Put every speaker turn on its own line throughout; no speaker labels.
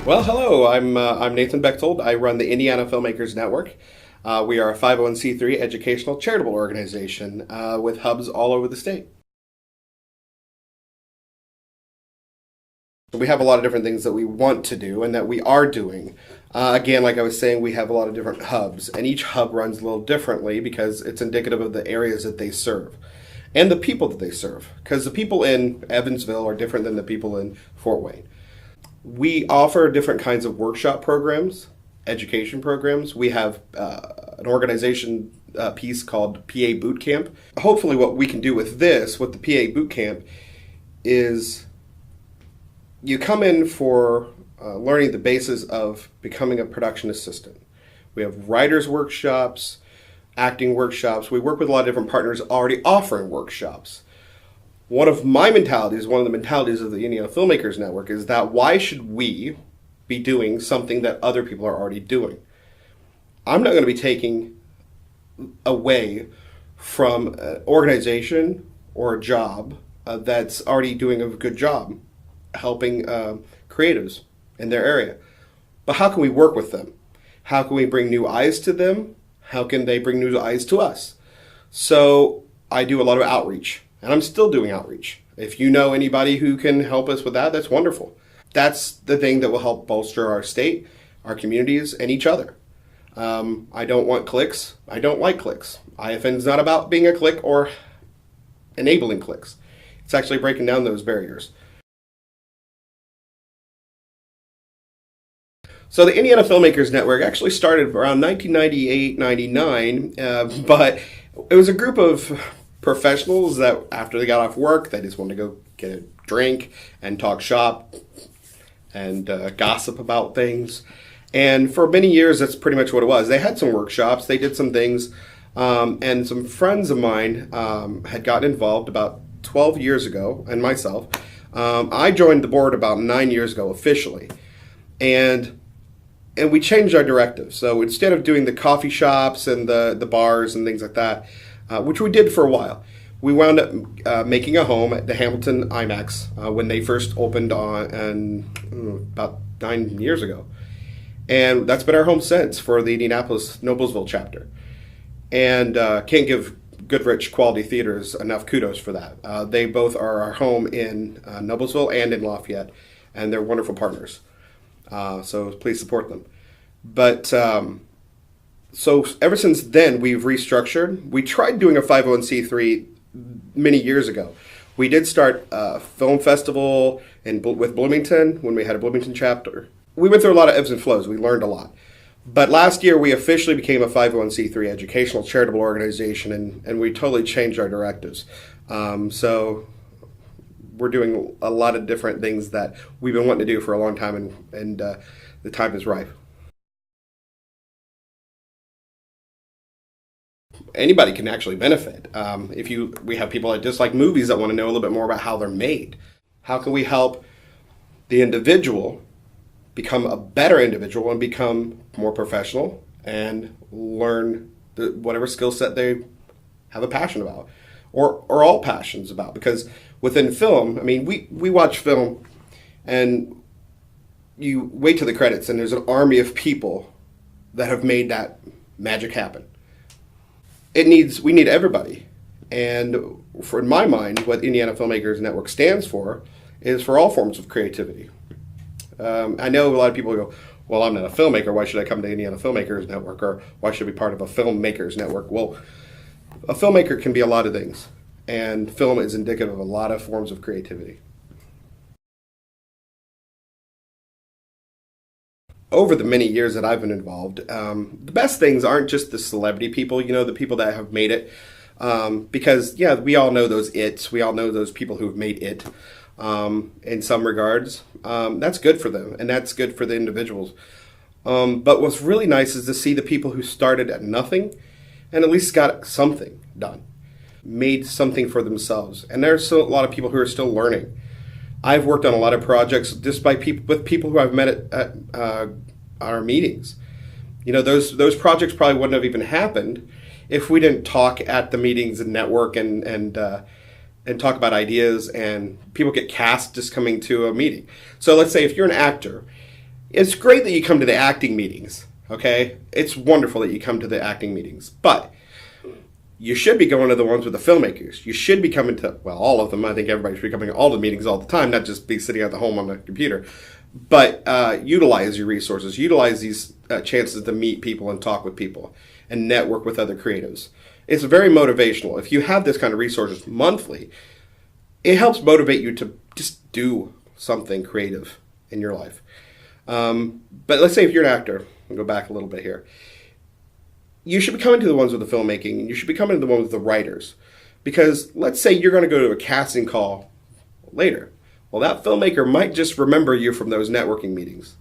Well, hello. I'm Nathan Bechtold. I run the Indiana Filmmakers Network. We are a 501c3 educational charitable organization with hubs all over the state. We have a lot of different things that we want to do and that we are doing. Again, like I was saying, we have a lot of different hubs, and each hub runs a little differently because it's indicative of the areas that they serve and the people that they serve. Because the people in Evansville are different than the people in Fort Wayne. We offer different kinds of workshop programs, education programs. We have an organization piece called PA Boot Camp. Hopefully what we can do with the PA Boot Camp, is you come in for learning the basis of becoming a production assistant. We have writers' workshops, acting workshops. We work with a lot of different partners already offering workshops. One of the mentalities of the Indiana Filmmakers Network is that why should we be doing something that other people are already doing? I'm not going to be taking away from an organization or a job that's already doing a good job helping creatives in their area. But how can we work with them? How can we bring new eyes to them? How can they bring new eyes to us? So I do a lot of outreach. And I'm still doing outreach. If you know anybody who can help us with that, that's wonderful. That's the thing that will help bolster our state, our communities, and each other. I don't want clicks. I don't like clicks. IFN is not about being a click or enabling clicks. It's actually breaking down those barriers. So the Indiana Filmmakers Network actually started around 1998-99, but it was a group of professionals that after they got off work, they just wanted to go get a drink and talk shop and gossip about things. And for many years, that's pretty much what it was. They had some workshops, they did some things, and some friends of mine had gotten involved about 12 years ago, and myself. I joined the board about 9 years ago officially. And we changed our directive. So instead of doing the coffee shops and the bars and things like that, which we did for a while, we wound up making a home at the Hamilton IMAX when they first opened about 9 years ago. And that's been our home since for the Indianapolis Noblesville chapter. And can't give Goodrich Quality Theaters enough kudos for that. They both are our home in Noblesville and in Lafayette, and they're wonderful partners. So please support them. But so ever since then, we've restructured. We tried doing a 501c3 many years ago. We did start a film festival with Bloomington when we had a Bloomington chapter. We went through a lot of ebbs and flows. We learned a lot. But last year, we officially became a 501c3 educational charitable organization, and we totally changed our directives. So we're doing a lot of different things that we've been wanting to do for a long time, and the time is ripe. Anybody can actually benefit. We have people that just like movies that want to know a little bit more about how they're made. How can we help the individual become a better individual and become more professional and learn whatever skill set they have a passion about, or all passions about? Because within film, I mean, we watch film and you wait to the credits and there's an army of people that have made that magic happen. We need everybody. And in my mind, what Indiana Filmmakers Network stands for is for all forms of creativity. I know a lot of people go, well, I'm not a filmmaker, why should I come to Indiana Filmmakers Network, or why should I be part of a filmmakers network? Well, a filmmaker can be a lot of things, and film is indicative of a lot of forms of creativity. Over the many years that I've been involved, the best things aren't just the celebrity people, the people that have made it. Because, yeah, we all know those its. We all know those people who have made it in some regards. That's good for them, and that's good for the individuals. But what's really nice is to see the people who started at nothing and at least got something done, made something for themselves. And there's still a lot of people who are still learning. I've worked on a lot of projects just with people who I've met at our meetings. Those projects probably wouldn't have even happened if we didn't talk at the meetings and network and talk about ideas, and people get cast just coming to a meeting. So let's say if you're an actor It's great that you come to the acting meetings, okay? It's wonderful that you come to the acting meetings, but you should be going to the ones with the filmmakers. You should be coming to, well, all of them. I think everybody should be coming to all the meetings all the time, not just be sitting at the home on the computer. But utilize your resources. Utilize these chances to meet people and talk with people and network with other creatives. It's very motivational. If you have this kind of resources monthly, it helps motivate you to just do something creative in your life. But let's say if you're an actor, I'll go back a little bit here. You should be coming to the ones with the filmmaking, and you should be coming to the ones with the writers. Because let's say you're going to go to a casting call later. Well, that filmmaker might just remember you from those networking meetings.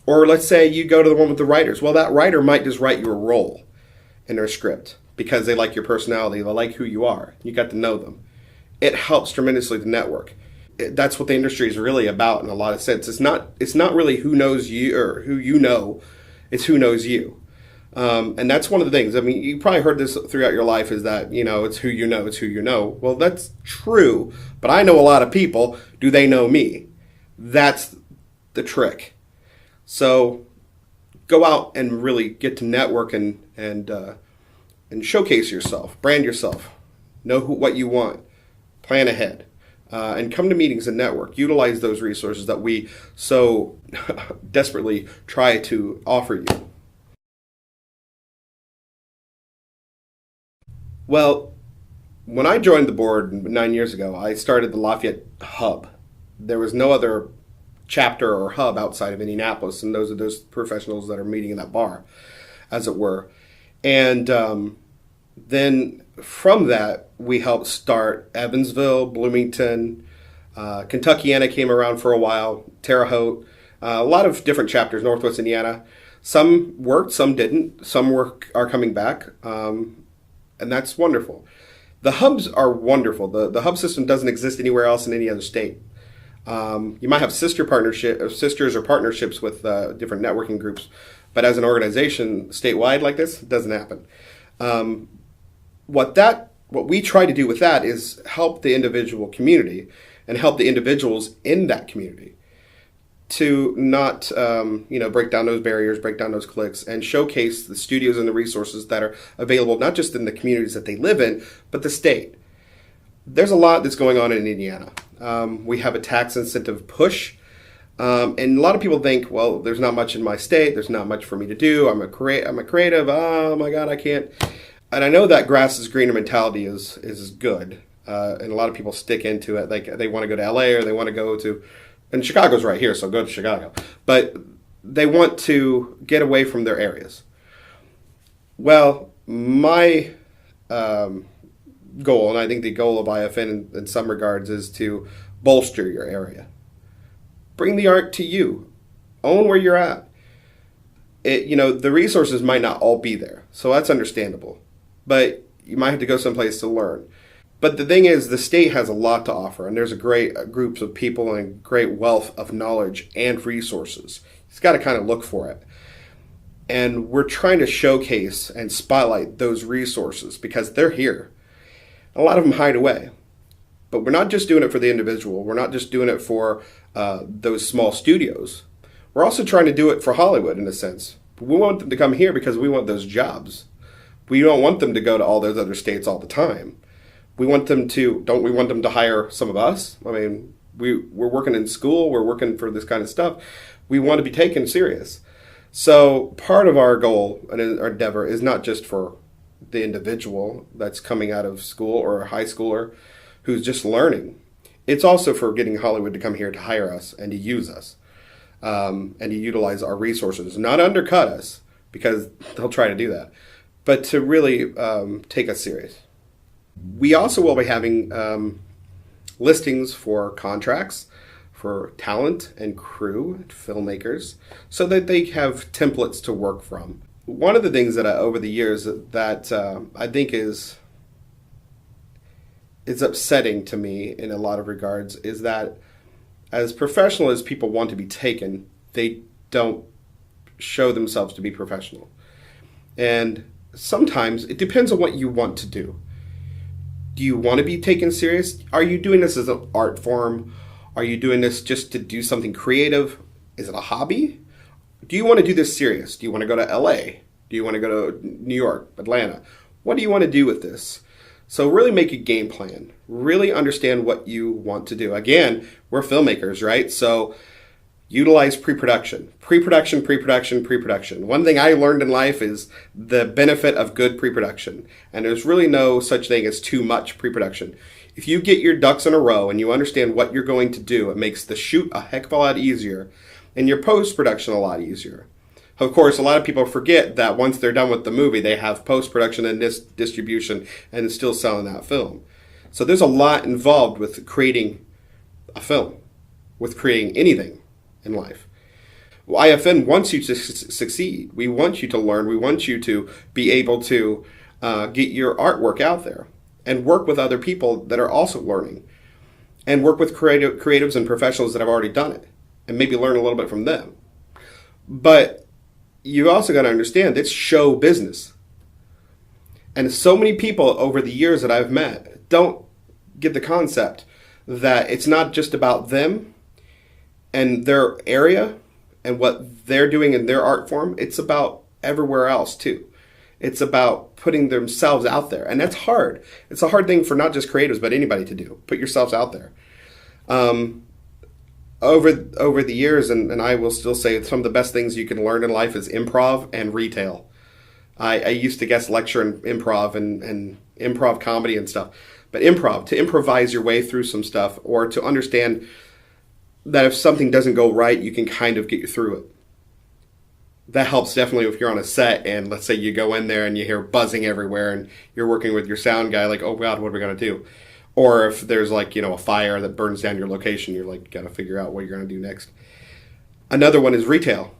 Or let's say you go to the one with the writers. Well, that writer might just write you a role in their script because they like your personality, they like who you are. You got to know them. It helps tremendously to network. That's what the industry is really about in a lot of sense. It's not really who knows you or who you know. It's who knows you. And that's one of the things. I mean, you probably heard this throughout your life is that, it's who you know, it's who you know. Well, that's true, but I know a lot of people. Do they know me? That's the trick. So go out and really get to network and showcase yourself, brand yourself, know what you want, plan ahead, and come to meetings and network. Utilize those resources that we so desperately try to offer you. Well, when I joined the board 9 years ago, I started the Lafayette Hub. There was no other chapter or hub outside of Indianapolis, and those are those professionals that are meeting in that bar, as it were. And then from that, we helped start Evansville, Bloomington, Kentuckiana came around for a while, Terre Haute, a lot of different chapters, Northwest Indiana. Some worked, some didn't. Some are coming back. And that's wonderful. The hubs are wonderful. The hub system doesn't exist anywhere else in any other state. You might have sisters or partnerships with different networking groups, but as an organization statewide like this, it doesn't happen. What we try to do with that is help the individual community and help the individuals in that community to not, break down those barriers, break down those cliques, and showcase the studios and the resources that are available, not just in the communities that they live in, but the state. There's a lot that's going on in Indiana. We have a tax incentive push, and a lot of people think, well, there's not much in my state, there's not much for me to do, I'm a creative, oh my God, I can't. And I know that grass is greener mentality is good, and a lot of people stick into it. Like they want to go to LA or they want to go to, and Chicago's right here, so go to Chicago. But they want to get away from their areas. Well, my goal, and I think the goal of IFN in some regards, is to bolster your area. Bring the art to you. Own where you're at. The resources might not all be there, so that's understandable. But you might have to go someplace to learn. But the thing is, the state has a lot to offer, and there's a great groups of people and great wealth of knowledge and resources. You just got to kind of look for it. And we're trying to showcase and spotlight those resources because they're here. A lot of them hide away. But we're not just doing it for the individual. We're not just doing it for those small studios. We're also trying to do it for Hollywood in a sense. We want them to come here because we want those jobs. We don't want them to go to all those other states all the time. We want them to, don't we want them to hire some of us? I mean, we're working in school, we're working for this kind of stuff. We want to be taken serious. So part of our goal and our endeavor is not just for the individual that's coming out of school or a high schooler who's just learning. It's also for getting Hollywood to come here to hire us and to use us and to utilize our resources, not undercut us because they'll try to do that, but to really take us serious. We also will be having listings for contracts for talent and crew, filmmakers, so that they have templates to work from. One of the things that over the years that I think is upsetting to me in a lot of regards is that as professional as people want to be taken, they don't show themselves to be professional. And sometimes it depends on what you want to do. Do you want to be taken serious? Are you doing this as an art form? Are you doing this just to do something creative? Is it a hobby? Do you want to do this serious? Do you want to go to LA? Do you want to go to New York, Atlanta? What do you want to do with this? So really make a game plan. Really understand what you want to do. Again, we're filmmakers, right? So utilize pre-production. Pre-production, pre-production, pre-production. One thing I learned in life is the benefit of good pre-production. And there's really no such thing as too much pre-production. If you get your ducks in a row and you understand what you're going to do, it makes the shoot a heck of a lot easier and your post-production a lot easier. Of course, a lot of people forget that once they're done with the movie, they have post-production and distribution and still selling that film. So there's a lot involved with creating a film, with creating anything in life. Well, IFN wants you to succeed. We want you to learn. We want you to be able to get your artwork out there and work with other people that are also learning and work with creatives and professionals that have already done it and maybe learn a little bit from them. But you also got to understand it's show business. And so many people over the years that I've met don't get the concept that it's not just about them and their area and what they're doing in their art form. It's about everywhere else too. It's about putting themselves out there. And that's hard. It's a hard thing for not just creatives, but anybody to do. Put yourselves out there. Over the years, and I will still say some of the best things you can learn in life is improv and retail. I used to guest lecture in improv and improv comedy and stuff. But improv, to improvise your way through some stuff or to understand that if something doesn't go right, you can kind of get you through it. That helps definitely if you're on a set and let's say you go in there and you hear buzzing everywhere and you're working with your sound guy like, oh God, what are we going to do? Or if there's like, a fire that burns down your location, you're like, got to figure out what you're going to do next. Another one is retail,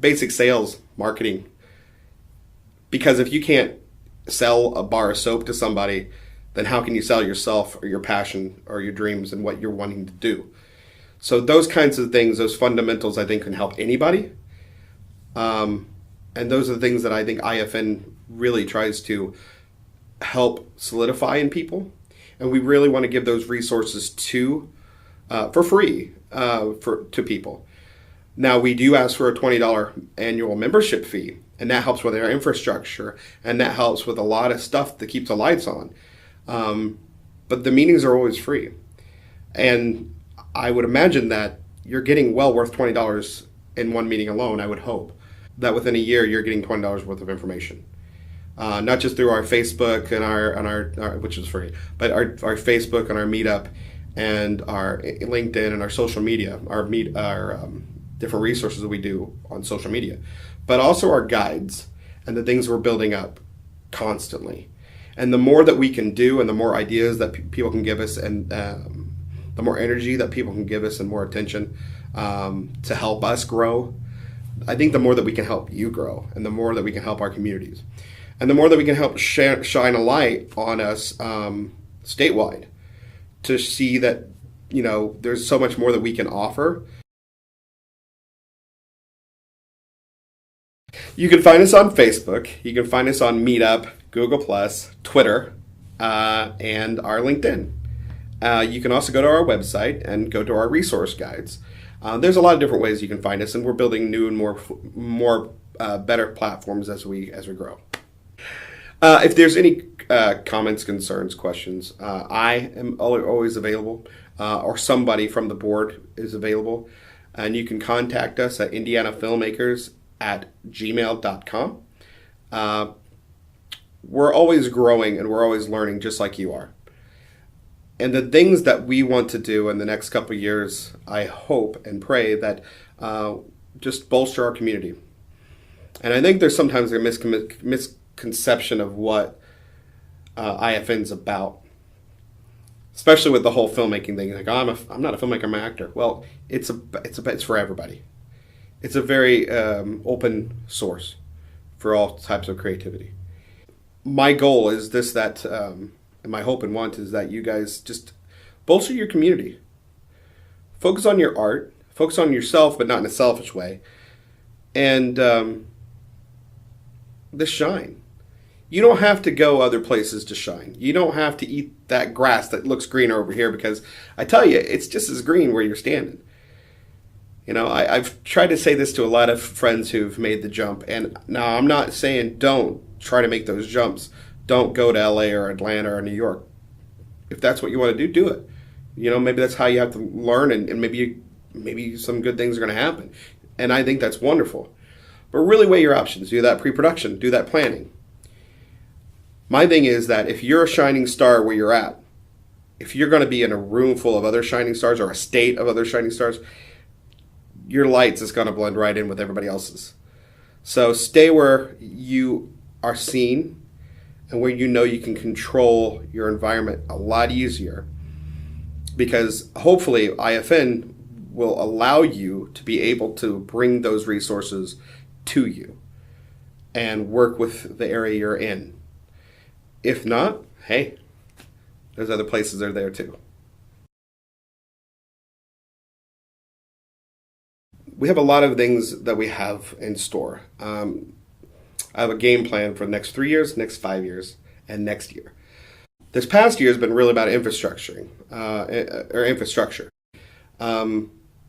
basic sales, marketing. Because if you can't sell a bar of soap to somebody, then how can you sell yourself or your passion or your dreams and what you're wanting to do? So those kinds of things, those fundamentals, I think can help anybody. And those are the things that I think IFN really tries to help solidify in people. And we really want to give those resources for free to people. Now, we do ask for a $20 annual membership fee, and that helps with our infrastructure, and that helps with a lot of stuff that keeps the lights on. But the meetings are always free. And I would imagine that you're getting well worth $20 in one meeting alone, I would hope. That within a year, you're getting $20 worth of information. Not just through our Facebook and our which is free, but our Facebook and our Meetup and our LinkedIn and our social media, our different resources that we do on social media, but also our guides and the things we're building up constantly. And the more that we can do and the more ideas that people can give us and the more energy that people can give us and more attention to help us grow, I think the more that we can help you grow and the more that we can help our communities. And the more that we can help shine a light on us statewide to see that, there's so much more that we can offer. You can find us on Facebook. You can find us on Meetup, Google+, Twitter, and our LinkedIn. You can also go to our website and go to our resource guides. There's a lot of different ways you can find us, and we're building new and more better platforms as we grow. If there's any comments, concerns, questions, I am always available, or somebody from the board is available. And you can contact us at indianafilmmakers@gmail.com. We're always growing and we're always learning just like you are. And the things that we want to do in the next couple of years, I hope and pray that just bolster our community. And I think there's sometimes a misconception of what IFN's about, especially with the whole filmmaking thing. Like, oh, I'm not a filmmaker, I'm an actor. Well, it's for everybody. It's a very open source for all types of creativity. My goal is and my hope and want is that you guys just bolster your community. Focus on your art. Focus on yourself, but not in a selfish way. And just shine. You don't have to go other places to shine. You don't have to eat that grass that looks greener over here because I tell you, it's just as green where you're standing. I've tried to say this to a lot of friends who've made the jump, and now I'm not saying don't try to make those jumps. Don't go to LA or Atlanta or New York. If that's what you want to do it. Maybe that's how you have to learn, and maybe some good things are going to happen. And I think that's wonderful. But really weigh your options. Do that pre-production. Do that planning. My thing is that if you're a shining star where you're at, if you're going to be in a room full of other shining stars or a state of other shining stars, your lights is going to blend right in with everybody else's. So stay where you are seen and where you can control your environment a lot easier, because hopefully IFN will allow you to be able to bring those resources to you and work with the area you're in. If not, hey, there's other places that are there too. We have a lot of things that we have in store. I have a game plan for the next 3 years, next 5 years, and next year. This past year has been really about infrastructure.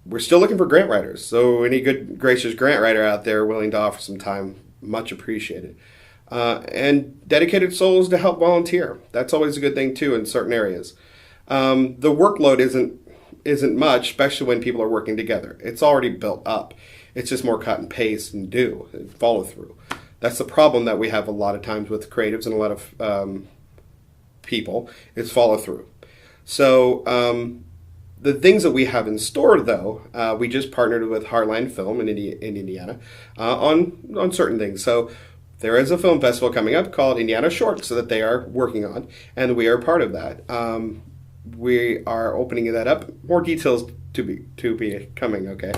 We're still looking for grant writers, so any good, gracious grant writer out there willing to offer some time, much appreciated. And dedicated souls to help volunteer. That's always a good thing too in certain areas. The workload isn't much, especially when people are working together. It's already built up. It's just more cut and paste and follow through. That's the problem that we have a lot of times with creatives and a lot of people is follow through. So the things that we have in store, though, we just partnered with Heartland Film in Indiana on certain things. So there is a film festival coming up called Indiana Shorts that they are working on, and we are part of that. We are opening that up. More details to be coming. Okay,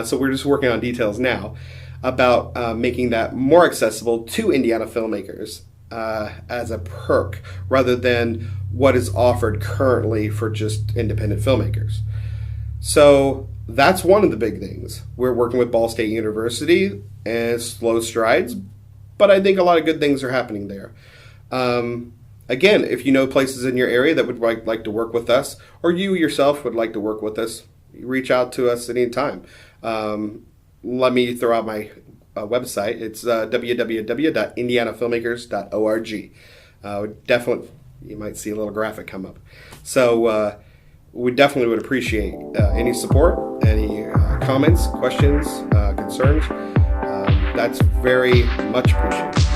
so we're just working on details now about making that more accessible to Indiana filmmakers as a perk, rather than what is offered currently for just independent filmmakers. So that's one of the big things. We're working with Ball State University, and slow strides, but I think a lot of good things are happening there. Again, if you know places in your area that would like to work with us, or you yourself would like to work with us, reach out to us at any time. Let me throw out my website. It's www.indianafilmmakers.org. Definitely, you might see a little graphic come up. So we definitely would appreciate any support, any comments, questions, concerns. That's very much appreciated.